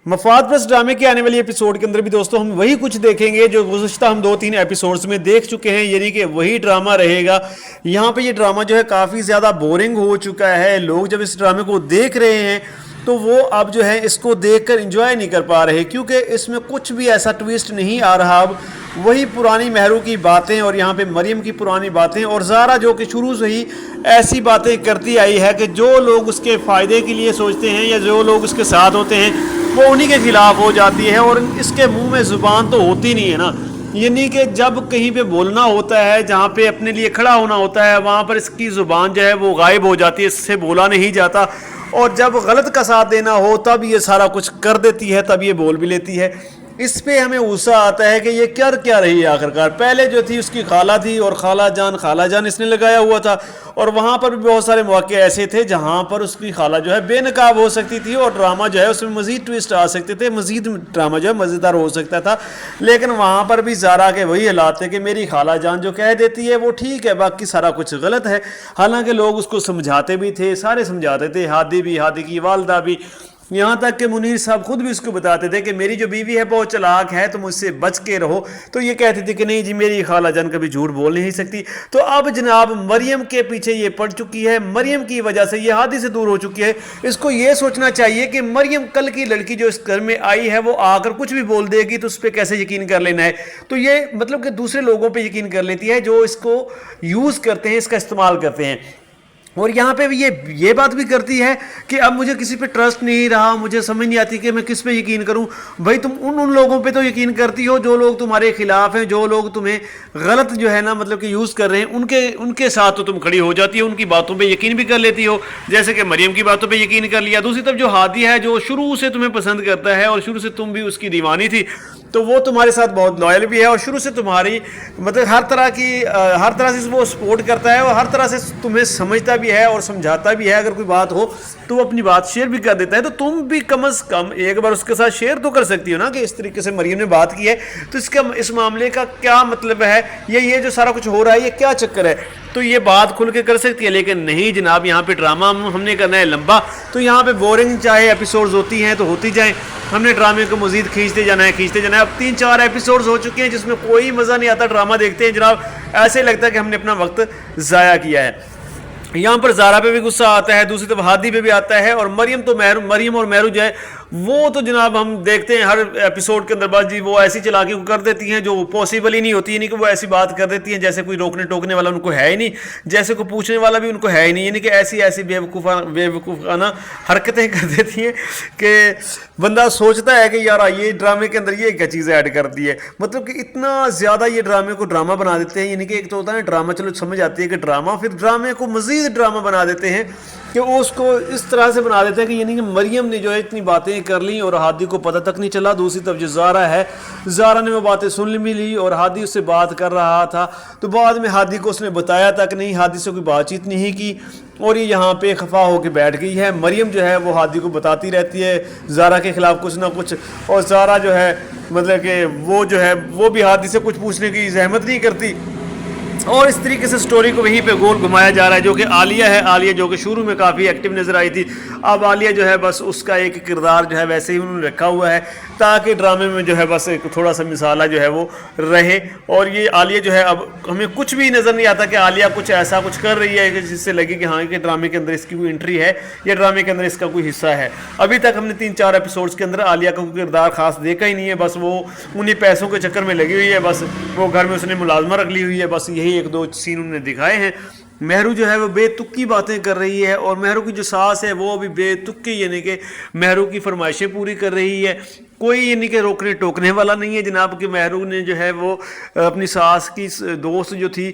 मफाद plus ड्रामे के आने वाली एपिसोड के अंदर भी दोस्तों हम वही कुछ देखेंगे जो गुज़श्ता हम 2-3 एपिसोड्स में देख चुके हैं, यानी कि वही ड्रामा रहेगा। यहाँ पे ये ड्रामा जो है काफ़ी ज़्यादा बोरिंग हो चुका है। लोग जब इस ड्रामे को देख रहे हैं तो वो अब जो है इसको देखकर एंजॉय नहीं कर पा रहे, क्योंकि इसमें कुछ भी ऐसा ट्विस्ट नहीं आ रहा। अब वही पुरानी महरू की बातें और यहाँ पे मरियम की पुरानी बातें, और ज़ारा जो कि शुरू से ही ऐसी बातें करती आई है कि जो लोग उसके फ़ायदे के लिए सोचते हैं या जो लोग उसके साथ होते हैं वो उन्हीं के ख़िलाफ़ हो जाती है। और इसके मुंह में ज़ुबान तो होती नहीं है ना, यानी कि जब कहीं पे बोलना होता है, जहाँ पे अपने लिए खड़ा होना होता है, वहाँ पर इसकी ज़ुबान जो है वो गायब हो जाती है, इससे बोला नहीं जाता। और जब गलत का साथ देना हो तब ये सारा कुछ कर देती है, तब ये बोल भी लेती है। इस पे हमें गुस्सा आता है कि ये कर क्या रही है आखिरकार। पहले जो थी उसकी खाला थी और खाला जान इसने लगाया हुआ था, और वहाँ पर भी बहुत सारे मौके ऐसे थे जहाँ पर उसकी खाला जो है बेनकाब हो सकती थी और ड्रामा जो है उसमें मज़ीद ट्विस्ट आ सकते थे, मज़ीद ड्रामा जो है मज़ेदार हो सकता था। लेकिन वहाँ पर भी ज़ारा के वही हालात थे कि मेरी खाला जान जो कह देती है वो ठीक है, बाकी सारा कुछ गलत है। हालांकि लोग उसको समझाते भी थे, सारे समझाते थे, हादी भी, हादी की वालदा भी, यहाँ तक कि मुनीर साहब खुद भी उसको बताते थे कि मेरी जो बीवी है बहुत चालाक है, तुम उससे बच के रहो। तो ये कहती थी कि नहीं जी मेरी खाला जान कभी झूठ बोल नहीं सकती। तो अब जनाब मरियम के पीछे ये पड़ चुकी है, मरियम की वजह से ये हादी से दूर हो चुकी है। इसको ये सोचना चाहिए कि मरियम कल की लड़की जो इस घर में आई है वो आकर कुछ भी बोल देगी तो उस पर कैसे यकीन कर लेना है। तो ये मतलब कि दूसरे लोगों पर यकीन कर लेती है जो इसको यूज़ करते हैं, इसका इस्तेमाल करते हैं। और यहाँ पे भी ये बात भी करती है कि अब मुझे किसी पे ट्रस्ट नहीं रहा, मुझे समझ नहीं आती कि मैं किस पे यकीन करूँ। भाई तुम उन लोगों पे तो यकीन करती हो जो लोग तुम्हारे खिलाफ हैं, जो लोग तुम्हें गलत जो है ना मतलब कि यूज़ कर रहे हैं, उनके साथ तो तुम खड़ी हो जाती हो, उनकी बातों पे यकीन भी कर लेती हो, जैसे कि मरियम की बातों पे यकीन कर लिया। दूसरी तरफ जो हादी है जो शुरू से तुम्हें पसंद करता है और शुरू से तुम भी उसकी दीवानी थी, तो वो तुम्हारे साथ बहुत लॉयल भी है और शुरू से तुम्हारी मतलब हर तरह से वो सपोर्ट करता है और हर तरह से तुम्हें समझता भी है और समझाता भी है। अगर कोई बात हो तो वो अपनी बात शेयर भी कर देता है। तो तुम भी कम से कम एक बार उसके साथ शेयर तो कर सकती हो ना कि इस तरीके से मरियम ने बात की है, तो इस मामले का क्या मतलब है, ये जो सारा कुछ हो रहा है ये क्या चक्कर है। तो ये बात खुल के कर सकती है। लेकिन नहीं जनाब, यहाँ पे ड्रामा हमने करना है लंबा, तो यहाँ पे बोरिंग चाहे एपिसोड्स होती हैं तो होती जाएं, हमने ड्रामे को मजीद खींचते जाना है। अब 3-4 एपिसोड्स हो चुके हैं जिसमें कोई मज़ा नहीं आता। ड्रामा देखते हैं जनाब ऐसे लगता है कि हमने अपना वक्त ज़ाया किया है। यहाँ पर ज़ारा पे भी गुस्सा आता है, दूसरी तरफ हादी पे भी आता है, और मरियम और महरू जो है वो तो जनाब हम देखते हैं हर एपिसोड के अंदर बस जी वो ऐसी चालाकी को कर देती हैं जो पॉसिबल ही नहीं होती, यानी कि वो ऐसी बात कर देती हैं जैसे कोई रोकने टोकने वाला उनको है ही नहीं, जैसे कोई पूछने वाला भी उनको है ही नहीं, यानी कि ऐसी बेवकूफ़ाना हरकतें कर देती हैं कि बंदा सोचता है कि यार ये ड्रामे के अंदर ये क्या चीज़ ऐड कर दी है। मतलब कि इतना ज़्यादा ये ड्रामे को ड्रामा बना देते हैं, यानी कि एक तो होता है ड्रामा, चलो समझ आती है कि ड्रामा, फिर ड्रामे को मज़ीद ड्रामा बना देते हैं कि वो उसको इस तरह से बना देते हैं कि यानी कि मरियम ने जो है इतनी बातें कर ली और हादी को पता तक नहीं चला। दूसरी तरफ जो ज़ारा है, ज़ारा ने वो बातें सुन भी ली और हादी उससे बात कर रहा था, तो बाद में हादी को उसने बताया तक नहीं, हादी से कोई बातचीत नहीं की और ये यहाँ पे खफा होकर बैठ गई है। मरियम जो है वो हादी को बताती रहती है ज़ारा के ख़िलाफ़ कुछ ना कुछ, और ज़ारा जो है मतलब कि वो जो है वो भी हादी से कुछ पूछने की जहमत नहीं करती। और इस तरीके से स्टोरी को वहीं पे गोल घुमाया जा रहा है। जो कि आलिया है, आलिया जो कि शुरू में काफ़ी एक्टिव नज़र आई थी, अब आलिया जो है बस उसका एक किरदार जो है वैसे ही उन्होंने रखा हुआ है ताकि ड्रामे में जो है बस एक थोड़ा सा मिसाला जो है वो रहे। और ये आलिया जो है अब हमें कुछ भी नज़र नहीं आता कि आलिया कुछ ऐसा कुछ कर रही है कि जिससे लगे कि हाँ कि ड्रामे के अंदर इसकी कोई एंट्री है या ड्रामे के अंदर इसका कोई हिस्सा है। अभी तक हमने 3-4 एपिसोड्स के अंदर आलिया का कोई किरदार खास देखा ही नहीं है, बस वो उन्हीं पैसों के चक्कर में लगी हुई है, बस वो घर में उसने मुलाजमा रख ली हुई है, बस यही 1-2 सीन उन्होंने दिखाए हैं। महरू जो है वो बेतुकी बातें कर रही है और महरू की जो सास है वो भी बेतुकी यानी कि महरू की फरमाइशें पूरी कर रही है। कोई यानी कि रोकने टोकने वाला नहीं है जनाब कि महरू ने जो है वो अपनी सास की दोस्त जो थी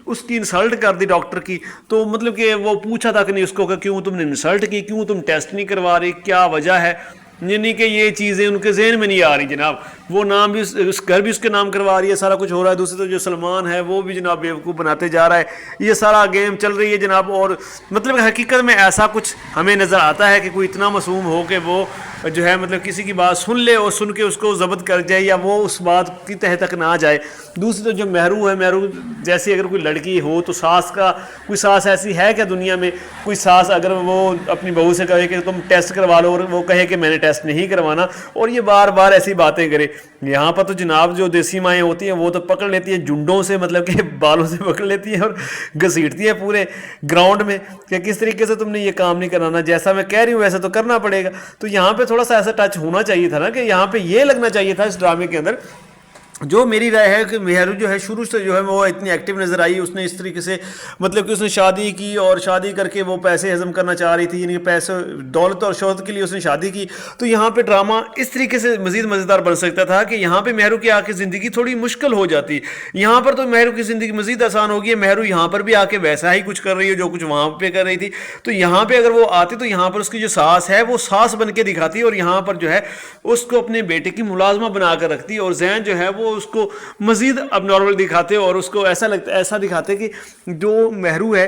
उसकी इंसल्ट कर दी डॉक्टर की, तो मतलब कि वो पूछा तक नहीं उसको कि क्यों तुमने इंसल्ट की, क्यों तुम टेस्ट नहीं करवा रही, क्या वजह है। यानी कि ये चीज़ें उनके जहन में नहीं आ रही जनाब। वो नाम भी उस घर भी उसके नाम करवा रही है, सारा कुछ हो रहा है। दूसरी तरफ जो सलमान है वो भी जनाब बेवकूफ़ बनाते जा रहा है। ये सारा गेम चल रही है जनाब। और मतलब हकीकत में ऐसा कुछ हमें नज़र आता है कि कोई इतना मासूम हो कि वो जो है मतलब किसी की बात सुन ले और सुन के उसको ज़ब्त कर जाए या वो उस बात की तह तक ना जाए। दूसरी तो जो महरू है, महरू जैसी अगर कोई लड़की हो तो सास का, कोई सास ऐसी है क्या दुनिया में, कोई सास अगर वो अपनी बहू से कहे कि तुम टेस्ट करवा लो और वो कहे कि मैंने टेस्ट नहीं करवाना और ये बार बार ऐसी बातें करे। यहाँ पर तो जनाब जो देसी माएँ होती हैं वो तो पकड़ लेती हैं जुंडों से, मतलब कि बालों से पकड़ लेती हैं और घसीटती हैं पूरे ग्राउंड में कि किस तरीके से तुमने ये काम नहीं कराना, जैसा मैं कह रही हूँ वैसा तो करना पड़ेगा। तो यहाँ पे थोड़ा सा ऐसा टच होना चाहिए था ना कि यहाँ पे ये लगना चाहिए था इस ड्रामे के अंदर। जो मेरी राय है कि महरू जो है शुरू से जो है वो इतनी एक्टिव नज़र आई, उसने इस तरीके से मतलब कि उसने शादी की और शादी करके वो पैसे हजम करना चाह रही थी, यानी कि पैसे दौलत और शोहरत के लिए उसने शादी की। तो यहाँ पे ड्रामा इस तरीके से मज़ीद मज़ेदार बन सकता था कि यहाँ पे महरू की आके ज़िंदगी थोड़ी मुश्किल हो जाती। यहाँ पर तो महरू की ज़िंदगी मज़ीद आसान हो गई है, महरू यहाँ पर भी आके वैसा ही कुछ कर रही है जो कुछ वहाँ पर कर रही थी। तो यहाँ पर अगर वो आती तो यहाँ पर उसकी जो सास है वो सास बन के दिखाती और यहाँ पर जो है उसको अपने बेटे की मुलाजमा बना कर रखती और जैन जो है वो उसको मजीद अब नॉर्मल दिखाते और उसको ऐसा दिखाते कि जो महरू है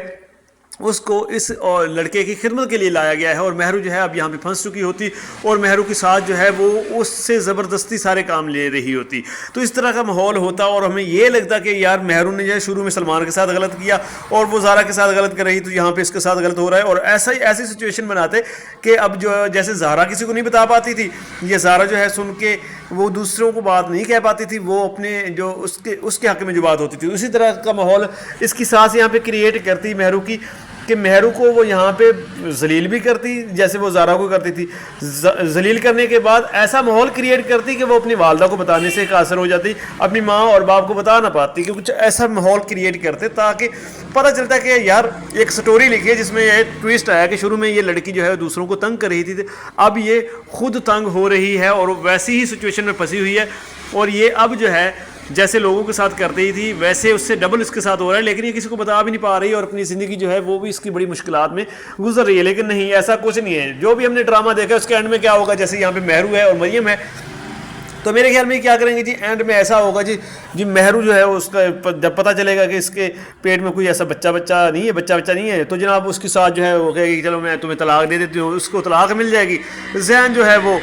उसको इस और लड़के की खिदमत के लिए लाया गया है और महरू जो है अब यहाँ पे फंस चुकी होती और महरू की साथ जो है वो उससे ज़बरदस्ती सारे काम ले रही होती। तो इस तरह का माहौल होता और हमें ये लगता कि यार महरू ने जो है शुरू में सलमान के साथ गलत किया और वो ज़ारा के साथ गलत कर रही, तो यहाँ पे इसके साथ गलत हो रहा है। और ऐसी सिचुएशन बनाते कि अब जो जैसे ज़ारा किसी को नहीं बता पाती थी, ये ज़ारा जो है सुन के वो दूसरों को बात नहीं कह पाती थी, वो अपने जो उसके हक़ में जो बात होती थी, उसी तरह का माहौल इसकी सास यहाँ पे क्रिएट करती महरू की कि महरू को वो यहाँ पे जलील भी करती जैसे वो ज़ारा को करती थी। जलील करने के बाद ऐसा माहौल क्रिएट करती कि वो अपनी वालदा को बताने से कासर हो जाती, अपनी माँ और बाप को बता ना पाती, कि कुछ ऐसा माहौल क्रिएट करते ताकि पता चलता कि यार एक स्टोरी लिखी है जिसमें ये ट्विस्ट आया कि शुरू में ये लड़की जो है दूसरों को तंग कर रही थी, अब ये खुद तंग हो रही है और वैसी ही सिचुएशन में फंसी हुई है और ये अब जो है जैसे लोगों के साथ कर रही थी वैसे उससे डबल इसके साथ हो रहा है, लेकिन ये किसी को बता भी नहीं पा रही और अपनी ज़िंदगी जो है वो भी इसकी बड़ी मुश्किलात में गुजर रही है। लेकिन नहीं, ऐसा कुछ नहीं है। जो भी हमने ड्रामा देखा उसके एंड में क्या होगा, जैसे यहाँ पे महरू है और मरियम है, तो मेरे ख्याल में क्या करेंगे जी, एंड में ऐसा होगा जी महरू जो है उसका जब पता चलेगा कि इसके पेट में कोई ऐसा बच्चा नहीं है, तो जनाब उसके साथ जो है वो कहेगी चलो मैं तुम्हें तलाक दे देती हूँ, उसको तलाक मिल जाएगी। जैन जो है वो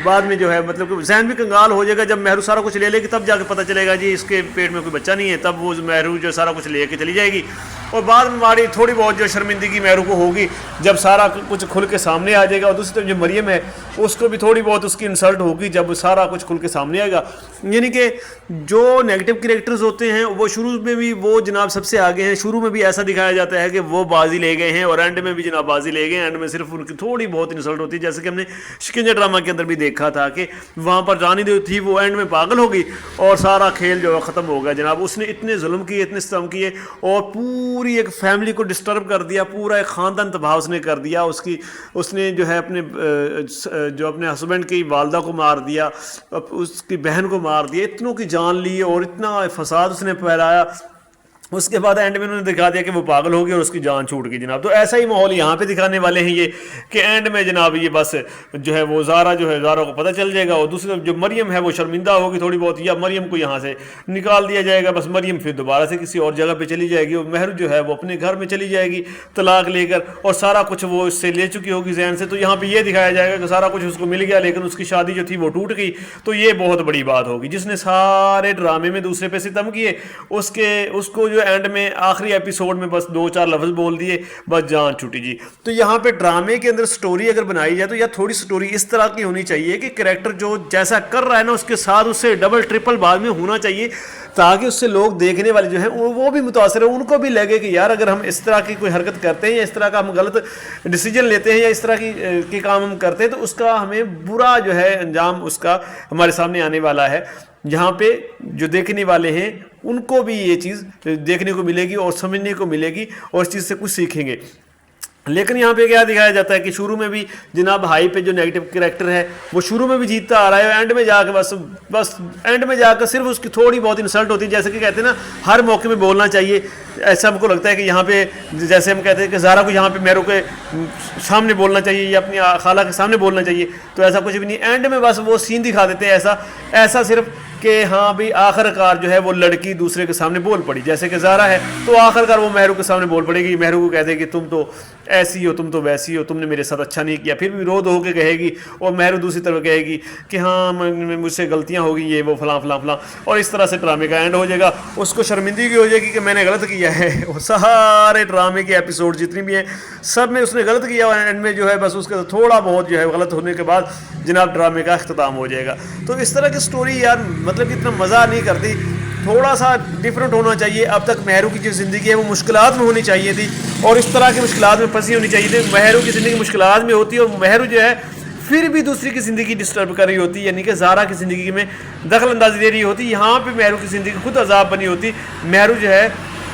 बाद में जो है मतलब कि जहन भी कंगाल हो जाएगा, जब महरू सारा कुछ ले लेगी तब जाके पता चलेगा जी इसके पेट में कोई बच्चा नहीं है, तब वो महरू जो सारा कुछ लेके चली जाएगी और बाद में हमारी थोड़ी बहुत जो शर्मिंदगी महरू को होगी जब सारा कुछ खुल के सामने आ जाएगा। और दूसरी तरफ जो मरियम है उसको भी थोड़ी बहुत उसकी इंसल्ट होगी जब सारा कुछ खुल के सामने आएगा। यानी कि जो नेगेटिव कैरेक्टर्स होते हैं वो शुरू में भी वो जनाब सबसे आगे हैं, शुरू में भी ऐसा दिखाया जाता है कि वो बाजी ले गए हैं और एंड में भी जनाब बाजी ले गए, एंड में सिर्फ उनकी थोड़ी बहुत इंसल्ट होती है। जैसे कि हमने शिकंजा ड्रामा के अंदर भी देखा था कि वहाँ पर रानी देव थी वो एंड में पागल हो गई और सारा खेल जो है ख़त्म हो गया जनाब। उसने इतने जुल्म किए, इतने सितम किए और पूरी एक फैमिली को डिस्टर्ब कर दिया, पूरा एक ख़ानदान तबाह उसने कर दिया। उसने जो है अपने हस्बैंड की वालदा को मार दिया, उसकी बहन को मार दिया, इतनों की जान ली और इतना फसाद उसने फैलाया। उसके बाद एंड में उन्होंने दिखा दिया कि वो पागल हो गई और उसकी जान छूट गई जनाब। तो ऐसा ही माहौल यहाँ पे दिखाने वाले हैं ये कि एंड में जनाब ये बस जो है वो ज़ारा को पता चल जाएगा और दूसरी तरफ जो मरियम है वो शर्मिंदा होगी थोड़ी बहुत, या मरियम को यहाँ से निकाल दिया जाएगा, बस मरियम फिर दोबारा से किसी और जगह पर चली जाएगी और महरू जो है वो अपने घर में चली जाएगी तलाक लेकर और सारा कुछ वो इससे ले चुकी होगी जहन से। तो यहाँ पर यह दिखाया जाएगा कि सारा कुछ उसको मिल गया लेकिन उसकी शादी जो थी वो टूट गई। तो ये बहुत बड़ी बात होगी। जिसने सारे ड्रामे में दूसरे पे सितम किए उसको जो एंड में आखिरी एपिसोड में बस 2-4 लफ्ज बोल दिए, बस जान छूटी जी। तो यहाँ पे ड्रामे के अंदर स्टोरी अगर बनाई जाए तो या थोड़ी स्टोरी इस तरह की होनी चाहिए कि कैरेक्टर जो जैसा कर रहा है ना उसके साथ उससे डबल ट्रिपल बाद में होना चाहिए, ताकि उससे लोग देखने वाले जो हैं वो भी मुतासर है, उनको भी लगे कि यार अगर हम इस तरह की कोई हरकत करते हैं या इस तरह का हम गलत डिसीजन लेते हैं या इस तरह की काम हम करते हैं तो उसका हमें बुरा जो है अंजाम उसका हमारे सामने आने वाला है। यहाँ पे जो देखने वाले हैं उनको भी ये चीज़ देखने को मिलेगी और समझने को मिलेगी और इस चीज़ से कुछ सीखेंगे। लेकिन यहाँ पे क्या दिखाया जाता है कि शुरू में भी जनाब हाई पे जो नेगेटिव कैरेक्टर है वो शुरू में भी जीतता आ रहा है, एंड में जाकर बस एंड में जाकर सिर्फ उसकी थोड़ी बहुत इंसल्ट होती है। जैसे कि कहते हैं ना हर मौके में बोलना चाहिए, ایسا ہم کو لگتا ہے کہ یہاں پہ جیسے ہم کہتے ہیں کہ زہرا کو یہاں پہ مہرو کے سامنے بولنا چاہیے یا اپنی خالہ کے سامنے بولنا چاہیے، تو ایسا کچھ بھی نہیں، اینڈ میں بس وہ سین دکھا دیتے ہیں ایسا صرف کہ ہاں بھی آخر کار جو ہے وہ لڑکی دوسرے کے سامنے بول پڑی، جیسے کہ زہرا ہے تو آخر کار وہ مہرو کے سامنے بول پڑے گی، مہرو کو کہتے ہیں کہ تم تو ایسی ہو، تم تو ویسی ہو، تم نے میرے ساتھ اچھا نہیں کیا، پھر بھی رو دو کے کہے گی، اور مہرو دوسری طرف کہے گی کہ ہاں مجھ سے غلطیاں ہو گئی، یہ وہ فلاں فلاں فلاں، اور اس طرح سے ڈرامے کا اینڈ ہو جائے گا، اس کو شرمندگی ہو جائے گی کہ میں نے غلط کیا ہے، اور سارے ڈرامے کے ایپیسوڈ جتنی بھی ہیں سب میں اس نے غلط کیا، اور اینڈ میں جو ہے بس اس کا تھوڑا بہت جو ہے غلط ہونے کے بعد جناب ڈرامے کا اختتام ہو جائے گا۔ تو اس طرح کی سٹوری یار مطلب اتنا مزہ نہیں کرتی، تھوڑا سا ڈیفرنٹ ہونا چاہیے۔ اب تک مہرو کی جو زندگی ہے وہ مشکلات میں ہونی چاہیے تھی، اور اس طرح کی مشکلات میں پھنسی ہونی چاہیے تھی۔ مہرو کی زندگی مشکلات میں ہوتی ہے، اور مہرو جو ہے پھر بھی دوسری کی زندگی ڈسٹرب کر رہی ہوتی، یعنی کہ زہرا کی زندگی میں دخل اندازی دے رہی ہوتی۔ یہاں پہ مہرو کی زندگی خود عذاب بنی ہوتی، مہرو جو ہے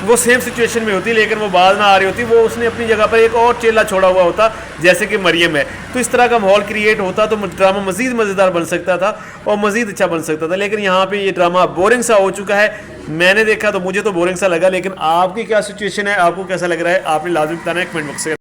وہ سیم سچویشن میں ہوتی لیکن وہ باز نہ آ رہی ہوتی، وہ اس نے اپنی جگہ پر ایک اور چیلا چھوڑا ہوا ہوتا جیسے کہ مریم ہے، تو اس طرح کا ماحول کریٹ ہوتا تو ڈرامہ مزید مزیدار بن سکتا تھا اور مزید اچھا بن سکتا تھا۔ لیکن یہاں پہ یہ ڈرامہ بورنگ سا ہو چکا ہے، میں نے دیکھا تو مجھے تو بورنگ سا لگا، لیکن آپ کی کیا سچویشن ہے، آپ کو کیسا لگ رہا ہے، آپ نے لازمی بتانا ہے کمنٹ باکس سے۔